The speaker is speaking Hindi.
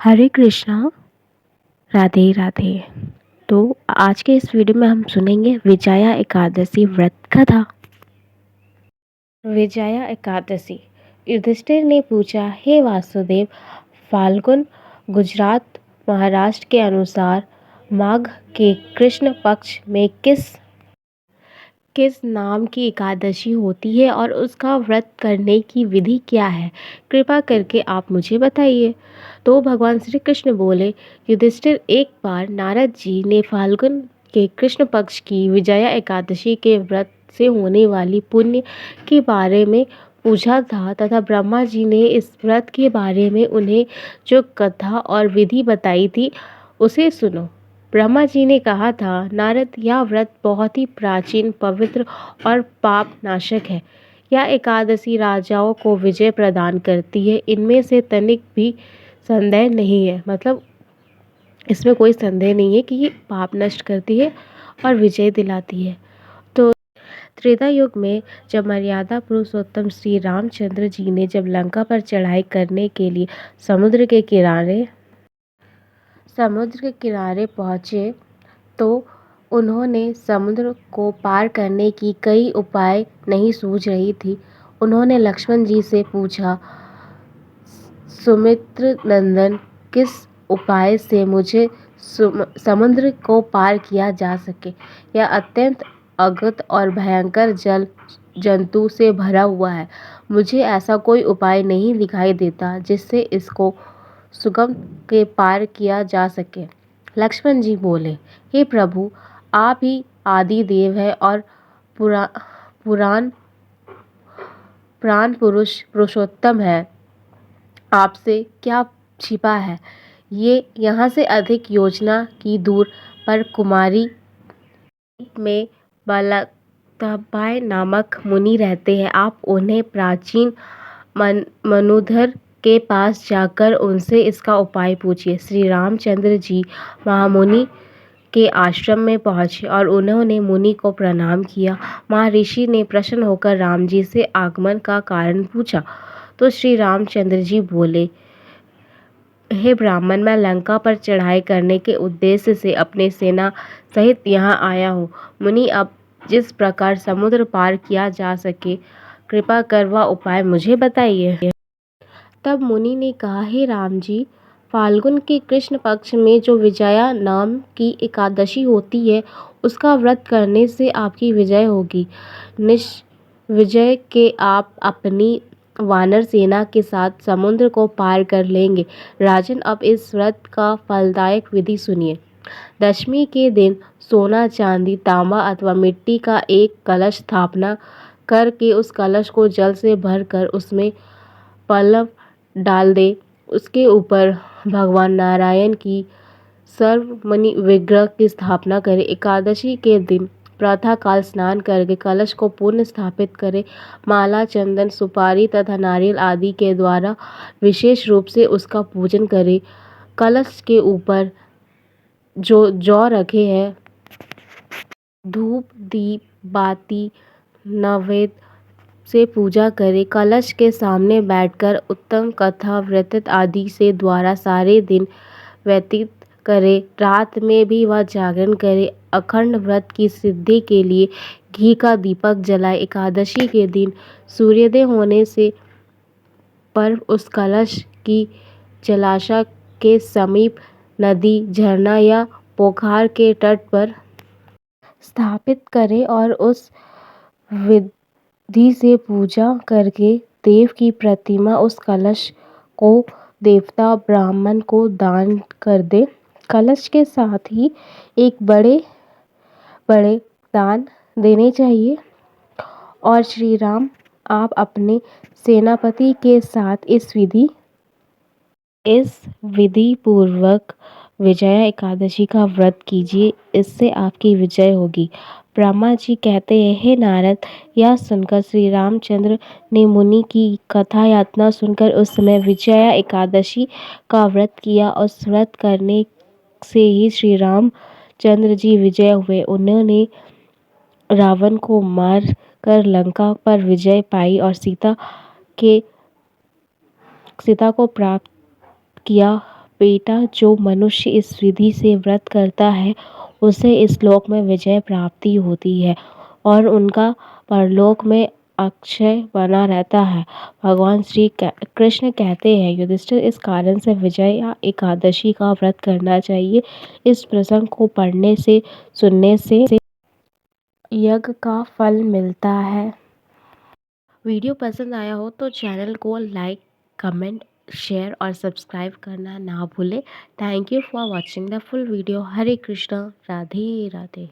हरे कृष्णा। राधे राधे। तो आज के इस वीडियो में हम सुनेंगे विजया एकादशी व्रत कथा। विजया एकादशी। युधिष्ठिर ने पूछा, हे वासुदेव, फाल्गुन गुजरात महाराष्ट्र के अनुसार माघ के कृष्ण पक्ष में किस किस नाम की एकादशी होती है और उसका व्रत करने की विधि क्या है? कृपा करके आप मुझे बताइए। तो भगवान श्री कृष्ण बोले, युधिष्ठिर, एक बार नारद जी ने फाल्गुन के कृष्ण पक्ष की विजया एकादशी के व्रत से होने वाली पुण्य के बारे में पूछा था तथा ब्रह्मा जी ने इस व्रत के बारे में उन्हें जो कथा और विधि बताई थी उसे सुनो। ब्रह्मा जी ने कहा था, नारद, यह व्रत बहुत ही प्राचीन, पवित्र और पाप नाशक है। यह एकादशी राजाओं को विजय प्रदान करती है। इनमें से तनिक भी संदेह नहीं है, मतलब इसमें कोई संदेह नहीं है कि ये पाप नष्ट करती है और विजय दिलाती है। तो त्रेता युग में जब मर्यादा पुरुषोत्तम श्री रामचंद्र जी ने जब लंका पर चढ़ाई करने के लिए समुद्र के किनारे पहुँचे तो उन्होंने समुद्र को पार करने की कई उपाय नहीं सूझ रही थी। उन्होंने लक्ष्मण जी से पूछा, सुमित्र नंदन, किस उपाय से मुझे समुद्र को पार किया जा सके? यह अत्यंत अगत और भयंकर जल जंतु से भरा हुआ है। मुझे ऐसा कोई उपाय नहीं दिखाई देता जिससे इसको सुगम के पार किया जा सके। लक्ष्मण जी बोले, हे प्रभु, आप ही आदि देव है और पुराण प्राण पुरुषोत्तम है। आपसे क्या छिपा है? ये यहाँ से अधिक योजना की दूर पर कुमारी में बालकबाई नामक मुनि रहते हैं। आप उन्हें प्राचीन मनुधर के पास जाकर उनसे इसका उपाय पूछिए। श्री रामचंद्र जी महामुनि के आश्रम में पहुंचे और उन्होंने मुनि को प्रणाम किया। महर्षि ने प्रसन्न होकर राम जी से आगमन का कारण पूछा। तो श्री रामचंद्र जी बोले, हे ब्राह्मण, मैं लंका पर चढ़ाई करने के उद्देश्य से अपने सेना सहित यहाँ आया हूँ। मुनि, अब जिस प्रकार समुद्र पार किया जा सके, कृपा कर वह उपाय मुझे बताइए। तब मुनि ने कहा, हे राम जी, फाल्गुन के कृष्ण पक्ष में जो विजया नाम की एकादशी होती है, उसका व्रत करने से आपकी विजय होगी। निश्विजय के आप अपनी वानर सेना के साथ समुद्र को पार कर लेंगे। राजन, अब इस व्रत का फलदायक विधि सुनिए। दशमी के दिन सोना, चांदी, तांबा अथवा मिट्टी का एक कलश स्थापना करके उस कलश को जल से भरकर उसमें पल्लव डाल दे। उसके ऊपर भगवान नारायण की सर्वमणि विग्रह की स्थापना करें। एकादशी के दिन प्रातः काल स्नान करके कलश को पुनः स्थापित करें। माला, चंदन, सुपारी तथा नारियल आदि के द्वारा विशेष रूप से उसका पूजन करें। कलश के ऊपर जो जौ रखे हैं, धूप, दीप, बाती, नैवेद्य से पूजा करें। कलश के सामने बैठकर उत्तम कथा वृत्त आदि से द्वारा सारे दिन व्यतीत करें। रात में भी वह जागरण करें। अखंड व्रत की सिद्धि के लिए घी का दीपक जलाए। एकादशी के दिन सूर्योदय होने से पर उस कलश की जलाशय के समीप नदी, झरना या पोखर के तट पर स्थापित करें और उस विधि से पूजा करके देव की प्रतिमा उस कलश को देवता ब्राह्मण को दान कर दे। कलश के साथ ही एक बड़े बड़े दान देने चाहिए। और श्री राम, आप अपने सेनापति के साथ इस विधि पूर्वक विजया एकादशी का व्रत कीजिए, इससे आपकी विजय होगी। ब्रह्मा जी कहते हैं, हे नारद, यह सुनकर श्री रामचंद्र ने मुनि की कथा यातना सुनकर उस समय विजया एकादशी का व्रत किया। उस व्रत करने से ही श्री रामचंद्र जी विजय हुए। उन्होंने रावण को मार कर लंका पर विजय पाई और सीता को प्राप्त किया। बेटा, जो मनुष्य इस विधि से व्रत करता है उसे इस लोक में विजय प्राप्ति होती है और उनका परलोक में अक्षय बना रहता है। भगवान श्री कृष्ण कहते हैं, युधिष्ठिर, इस कारण से विजया एकादशी का व्रत करना चाहिए। इस प्रसंग को पढ़ने से, सुनने से यज्ञ का फल मिलता है। वीडियो पसंद आया हो तो चैनल को लाइक, कमेंट, शेयर और सब्सक्राइब करना ना भूलें। Thank you for watching the full video. Hare Krishna, Radhe Radhe.